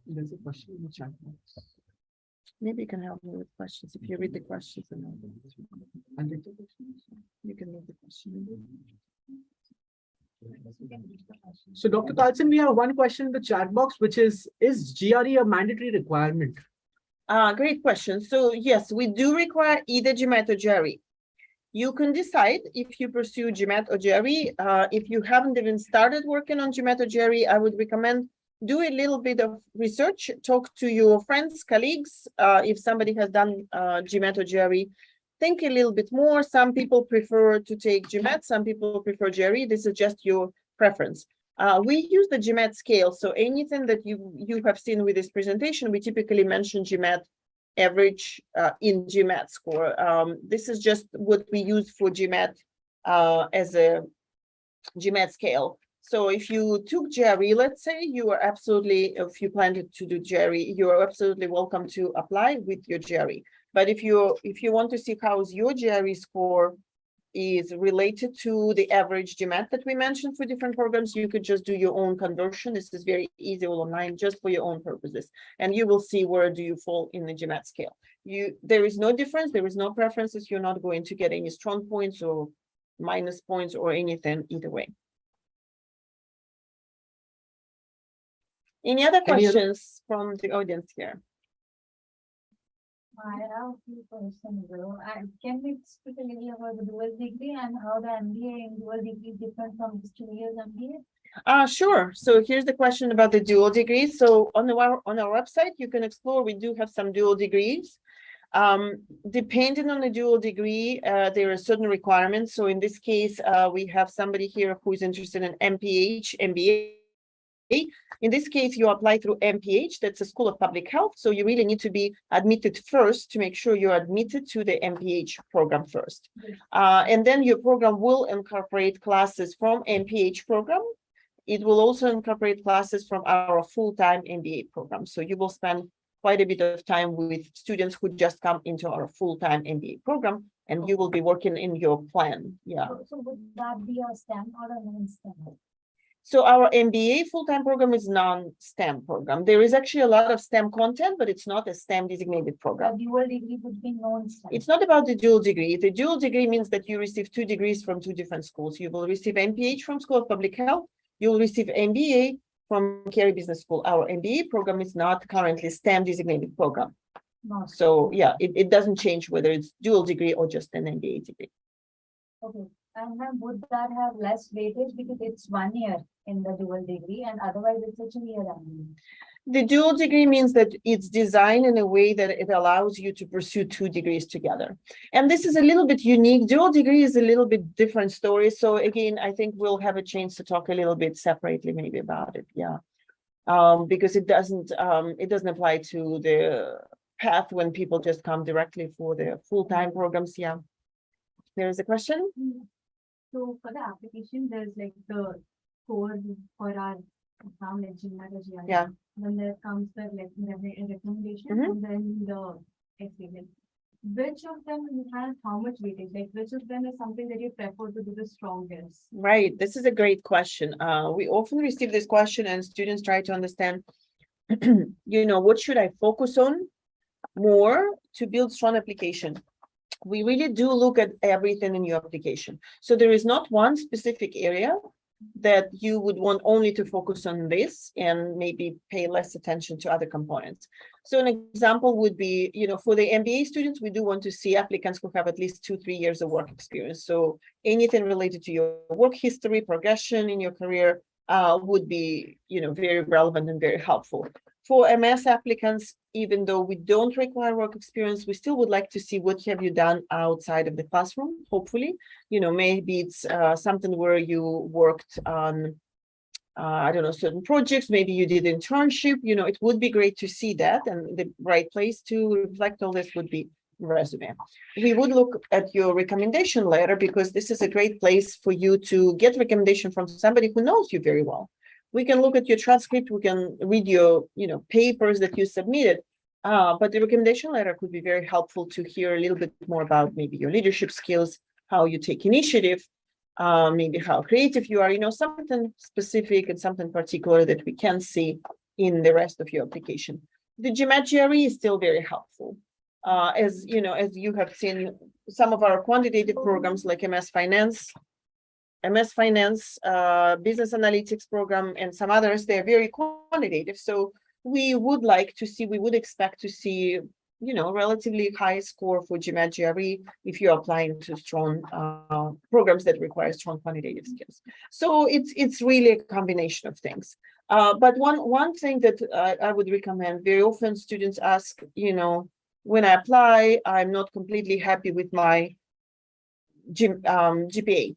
There's a question in the chat box. Maybe you can help me with questions if you read the questions. And you can read the question. So Dr. Carlson, we have one question in the chat box, which is GRE a mandatory requirement? Great question. So yes, we do require either GMAT or GRE. You can decide if you pursue GMAT or GRE. If you haven't even started working on GMAT or GRE, I would recommend do a little bit of research, talk to your friends, colleagues. If somebody has done GMAT or GRE, think a little bit more. Some people prefer to take GMAT, some people prefer GRE. This is just your preference. We use the Gmat scale. So anything that you have seen with this presentation, we typically mention Gmat average in Gmat score. This is just what we use for Gmat as a Gmat scale. So if you took GRE, let's say you are absolutely, if you plan to do GRE, you are absolutely welcome to apply with your GRE. But if you want to see how your GRE score is related to the average GMAT that we mentioned for different programs, you could just do your own conversion. This is very easy all online, just for your own purposes. And you will see where do you fall in the Gmat scale. There is no difference, there is no preferences. You're not going to get any strong points or minus points or anything either way. Any other questions from the audience here? I have a few questions, though. Can we speak a little about the dual degree and how the MBA in dual degree is different from this 2 years MBA? Sure. So here's the question about the dual degree. So on our website, you can explore. We do have some dual degrees. Depending on the dual degree, there are certain requirements. So in this case, we have somebody here who is interested in MPH, MBA. In this case, you apply through MPH, that's a School of Public Health. So you really need to be admitted first to make sure you're admitted to the MPH program first. And then your program will incorporate classes from MPH program. It will also incorporate classes from our full-time MBA program. So you will spend quite a bit of time with students who just come into our full-time MBA program, and you will be working in your plan. Yeah. So would that be a STEM or a non-STEM? So our MBA full-time program is non-STEM program. There is actually a lot of STEM content, but it's not a STEM designated program. A dual degree would be non-STEM. It's not about the dual degree. The dual degree means that you receive 2 degrees from 2 different schools. You will receive MPH from School of Public Health. You will receive MBA from Carey Business School. Our MBA program is not currently STEM designated program. No. So yeah, it doesn't change whether it's dual degree or just an MBA degree. Okay. And then would that have less weightage because it's 1 year in the dual degree and otherwise it's a 2-year MBA? The dual degree means that it's designed in a way that it allows you to pursue 2 degrees together. And this is a little bit unique. Dual degree is a little bit different story. So again, I think we'll have a chance to talk a little bit separately maybe about it. Yeah. Because it doesn't apply to the path when people just come directly for the full-time programs. Yeah. There is a question? So for the application, there's like the code for our exam, like Gmat or GRE. Yeah. Then there comes the like recommendation Mhm. and then the essay. Like, which of them has how much weightage? Like which of them is something that you prefer to do the strongest? Right. This is a great question. We often receive this question and students try to understand, what should I focus on more to build strong application? We really do look at everything in your application. So there is not one specific area that you would want only to focus on this and maybe pay less attention to other components. So an example would be, for the MBA students, we do want to see applicants who have at least 2-3 years of work experience. So anything related to your work history, progression in your career would be, very relevant and very helpful. For MS applicants, even though we don't require work experience, we still would like to see what have you done outside of the classroom, hopefully. Maybe it's something where you worked on, certain projects, maybe you did internship, it would be great to see that, and the right place to reflect all this would be resume. We would look at your recommendation letter because this is a great place for you to get recommendation from somebody who knows you very well. We can look at your transcript, we can read your, papers that you submitted, but the recommendation letter could be very helpful to hear a little bit more about maybe your leadership skills, how you take initiative, maybe how creative you are, something specific and something particular that we can see in the rest of your application. The Gmat GRE is still very helpful. As you have seen, some of our quantitative programs like MS Finance, Business Analytics program, and some others, they're very quantitative. So we would expect to see, relatively high score for Gmat GRE if you're applying to strong programs that require strong quantitative skills. So it's really a combination of things. But one thing that I would recommend, very often students ask, when I apply, I'm not completely happy with my GPA.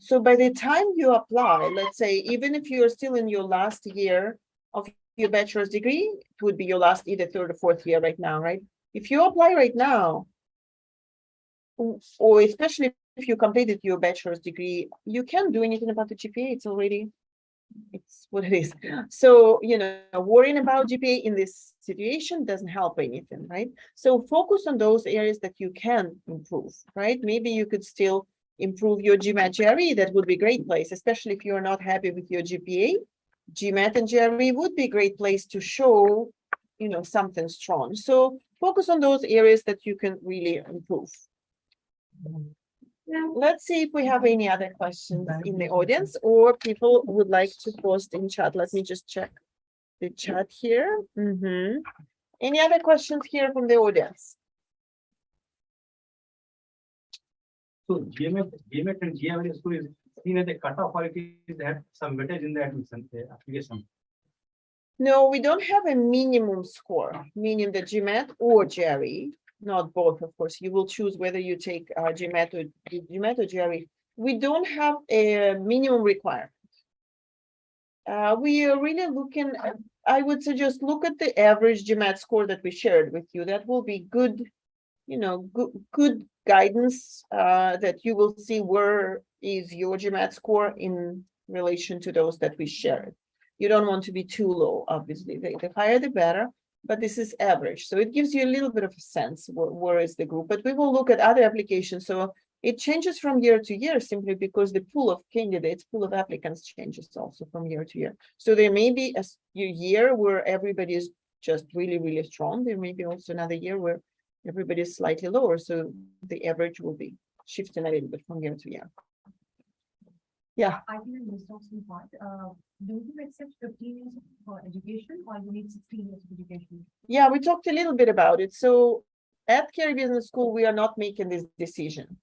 So by the time you apply, let's say, even if you're still in your last year of your bachelor's degree, it would be your last either 3rd or 4th year right now, right? If you apply right now, or especially if you completed your bachelor's degree, you can't do anything about the GPA. It's what it is. So, worrying about GPA in this situation doesn't help anything, right? So focus on those areas that you can improve, right? Maybe you could still improve your Gmat GRE. That would be a great place, especially if you're not happy with your GPA. Gmat and GRE would be a great place to show, something strong. So focus on those areas that you can really improve. Let's see if we have any other questions in the audience or people would like to post in chat. Let me just check the chat here. Any other questions here from the audience? So Gmat and GMA school is seen as a cutoff, or it is have some weightage in the admission application? No, we don't have a minimum score, meaning the Gmat or GRE, not both, of course. You will choose whether you take Gmat or GRE. We don't have a minimum requirement. We are really looking at, I would suggest look at the average Gmat score that we shared with you. That will be good, good guidance that you will see where is your Gmat score in relation to those that we shared. You don't want to be too low, obviously. The higher, the better, but this is average. So it gives you a little bit of a sense where is the group, but we will look at other applications. So it changes from year to year simply because the pool of candidates, pool of applicants changes also from year to year. So there may be a year where everybody is just really, really strong. There may be also another year where everybody is slightly lower. So the average will be shifting a little bit from year to year. Yeah. I think in this talking part, do you accept 15 years for education or you need 16 years of education? Yeah, we talked a little bit about it. So at Carey Business School, we are not making this decision.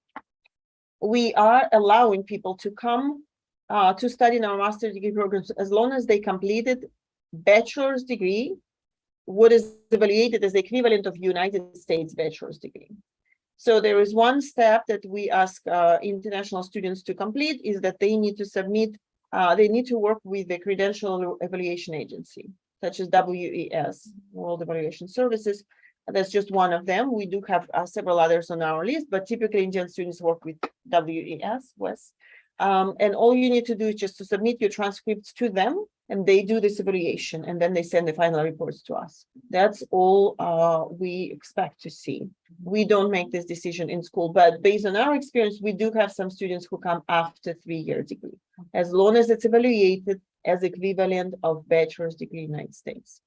We are allowing people to come to study in our master's degree programs as long as they completed bachelor's degree, what is evaluated as the equivalent of United States bachelor's degree. So there is one step that we ask international students to complete is that they need to submit, they need to work with the credential evaluation agency, such as WES, World Evaluation Services. That's just one of them. We do have several others on our list, but typically Indian students work with WES. And all you need to do is just to submit your transcripts to them, and they do this evaluation, and then they send the final reports to us. That's all we expect to see. We don't make this decision in school, but based on our experience, we do have some students who come after 3-year degree, as long as it's evaluated as equivalent of bachelor's degree in the United States.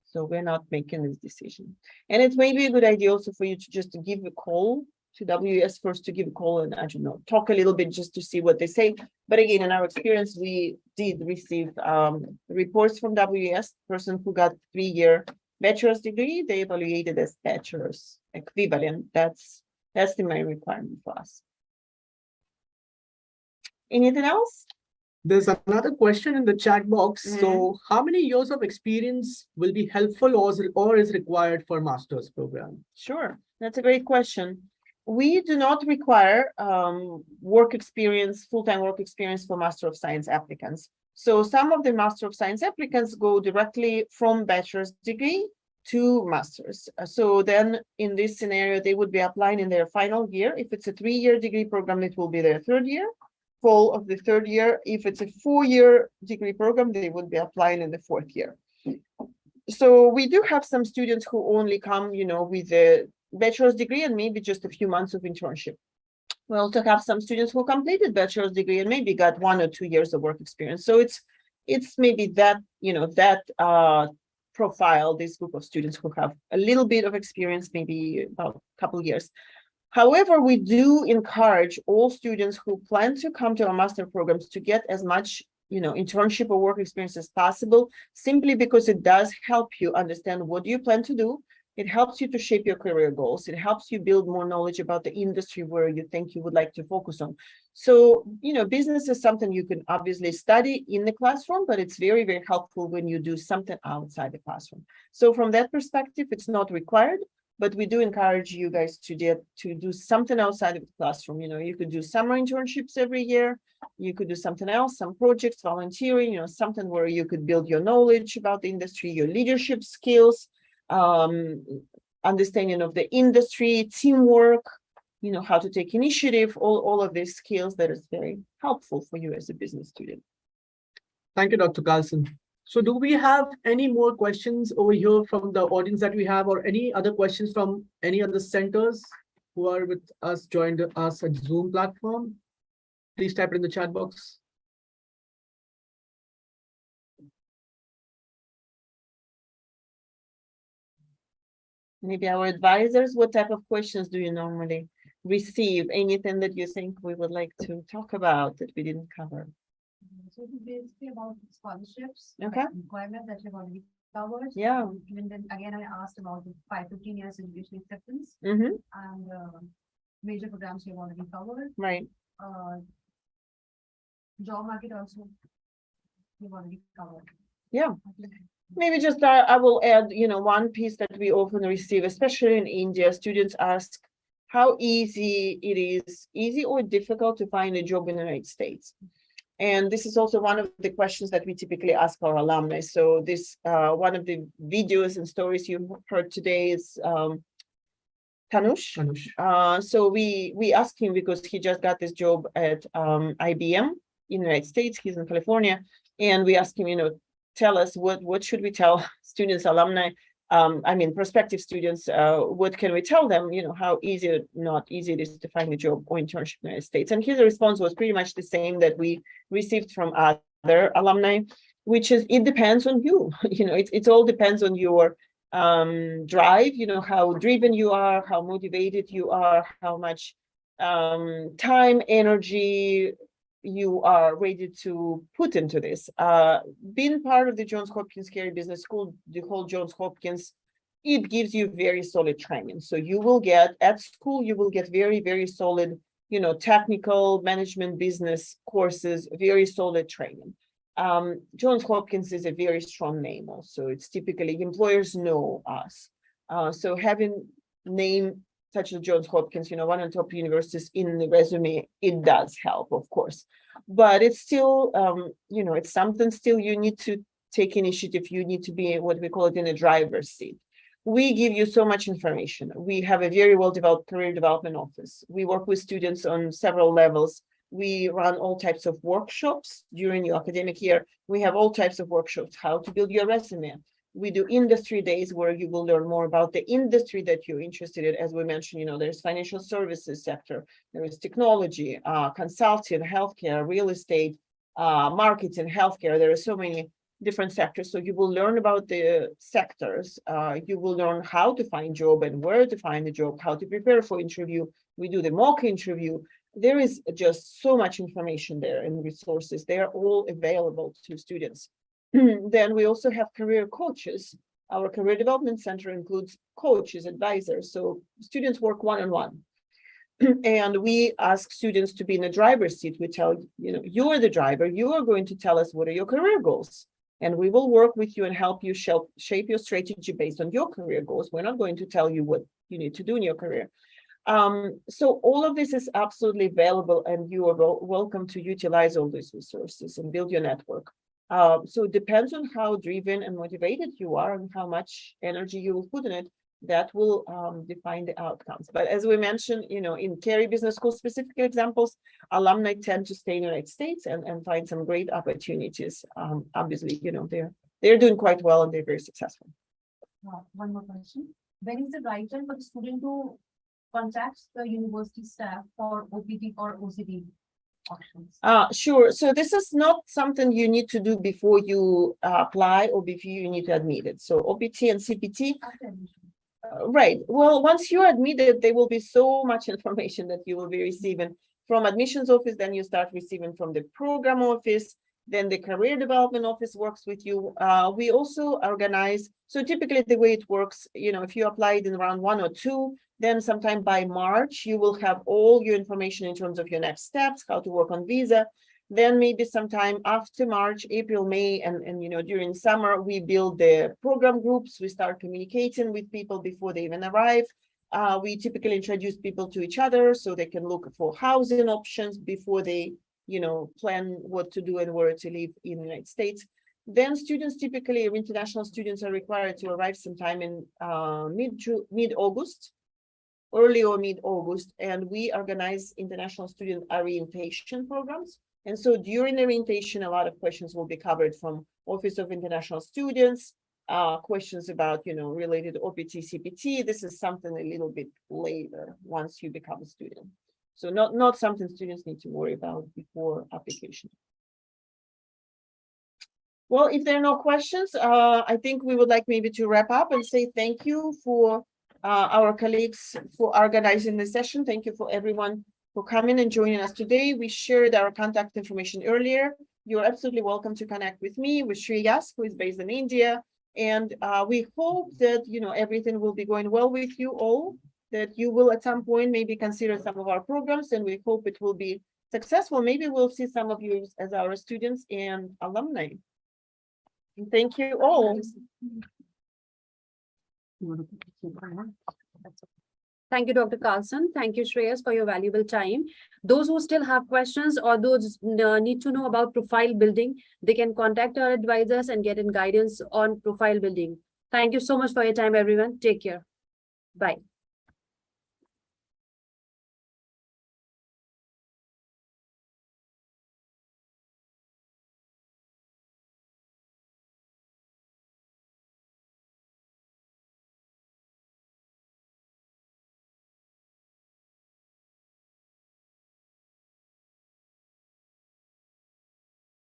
So we're not making this decision. And it may be a good idea also for you to just give a call to WES first, to give a call and, I don't know, talk a little bit just to see what they say. But again, in our experience, we did receive reports from WES, person who got 3-year bachelor's degree, they evaluated as bachelor's equivalent. That's the main requirement for us. Anything else? There's another question in the chat box. So how many years of experience will be helpful or is required for master's program? Sure, that's a great question. We do not require work experience, full-time work experience for Master of Science applicants. So some of the Master of Science applicants go directly from bachelor's degree to master's. So then in this scenario, they would be applying in their final year. If it's a 3-year degree program, it will be their 3rd year. Fall of the 3rd year. If it's a 4-year degree program, they would be applying in the 4th year. So we do have some students who only come, with a bachelor's degree and maybe just a few months of internship. We also have some students who completed bachelor's degree and maybe got 1 or 2 years of work experience. So it's maybe that, profile, this group of students who have a little bit of experience, maybe about a couple of years. However, we do encourage all students who plan to come to our master programs to get as much, internship or work experience as possible, simply because it does help you understand what you plan to do. It helps you to shape your career goals. It helps you build more knowledge about the industry where you think you would like to focus on. So, business is something you can obviously study in the classroom, but it's very, very helpful when you do something outside the classroom. So from that perspective, it's not required, but we do encourage you guys to do something outside of the classroom. You could do summer internships every year. You could do something else, some projects, volunteering, something where you could build your knowledge about the industry, your leadership skills, understanding of the industry, teamwork, how to take initiative, all of these skills that is very helpful for you as a business student. Thank you, Dr. Carlson. So do we have any more questions over here from the audience that we have, or any other questions from any other centers who are with us, joined us at Zoom platform? Please type it in the chat box. Maybe our advisors, what type of questions do you normally receive? Anything that you think we would like to talk about that we didn't cover? So it is basically about scholarships. Okay. Requirement that you've already covered. Yeah. And then again, I asked about the 15 years education acceptance Mm-hmm. and major programs you've already covered. Right. Job market also you've already covered. Yeah. Maybe just I will add, one piece that we often receive, especially in India, students ask how easy it is, easy or difficult to find a job in the United States. And this is also one of the questions that we typically ask our alumni. So this, one of the videos and stories you heard today is Tanush. So we asked him because he just got this job at IBM in the United States. He's in California. And we asked him, tell us what should we tell students, alumni, prospective students, what can we tell them, how easy or not easy it is to find a job or internship in the United States. And his response was pretty much the same that we received from other alumni, which is, it depends on you. It all depends on your drive, how driven you are, how motivated you are, how much time, energy you are ready to put into this. Being part of the Johns Hopkins Carey Business School, the whole Johns Hopkins, it gives you very solid training. So you will get at school, you will get very, very solid, technical management business courses, very solid training. Johns Hopkins is a very strong name also. It's typically employers know us. So having name such as Johns Hopkins, one of the top universities in the resume, it does help, of course. But it's still, it's something still you need to take initiative. You need to be what we call it in a driver's seat. We give you so much information. We have a very well-developed career development office. We work with students on several levels. We run all types of workshops during your academic year. We have all types of workshops, how to build your resume. We do industry days where you will learn more about the industry that you're interested in. As we mentioned, there's financial services sector, there is technology, consulting, healthcare, real estate, marketing, healthcare. There are so many different sectors. So you will learn about the sectors. You will learn how to find job and where to find a job, how to prepare for interview. We do the mock interview. There is just so much information there and resources. They are all available to students. Then we also have career coaches. Our career development center includes coaches, advisors. So students work one-on-one. And we ask students to be in the driver's seat. We tell, you are the driver. You are going to tell us what are your career goals. And we will work with you and help you shape your strategy based on your career goals. We're not going to tell you what you need to do in your career. So all of this is absolutely available, and you are welcome to utilize all these resources and build your network. So it depends on how driven and motivated you are and how much energy you will put in it. That will define the outcomes. But as we mentioned, in Carey Business School specific examples, alumni tend to stay in the United States and find some great opportunities. Obviously, they're doing quite well and they're very successful. One more question. When is the right time for the student to contact the university staff for OPT or OCT options? Sure. So this is not something you need to do before you apply or before you need to admit it. So OPT and CPT. Right. Well, once you're admitted, there will be so much information that you will be receiving from admissions office. Then you start receiving from the program office. Then the career development office works with you. We also organize. So typically the way it works, if you applied in round 1 or 2, then sometime by March, you will have all your information in terms of your next steps, how to work on visa. Then maybe sometime after March, April, May, and during summer, we build the program groups. We start communicating with people before they even arrive. We typically introduce people to each other so they can look for housing options before they, plan what to do and where to live in the United States. Then students, typically international students, are required to arrive sometime in mid-August. early or mid-August, and we organize international student orientation programs. And so during the orientation, a lot of questions will be covered from Office of International Students, questions about, related to OPT, CPT. This is something a little bit later once you become a student. So not something students need to worry about before application. Well, if there are no questions, I think we would like maybe to wrap up and say thank you for our colleagues for organizing this session. Thank you for everyone for coming and joining us today. We shared our contact information earlier. You're absolutely welcome to connect with me, with Shreyas, who is based in India. And we hope that, everything will be going well with you all, that you will at some point maybe consider some of our programs, and we hope it will be successful. Maybe we'll see some of you as our students and alumni. And thank you all. Thank you, Dr. Carlson. Thank you, Shreyas, for your valuable time. Those who still have questions or those need to know about profile building, they can contact our advisors and get in guidance on profile building. Thank you so much for your time, everyone. Take care. Bye.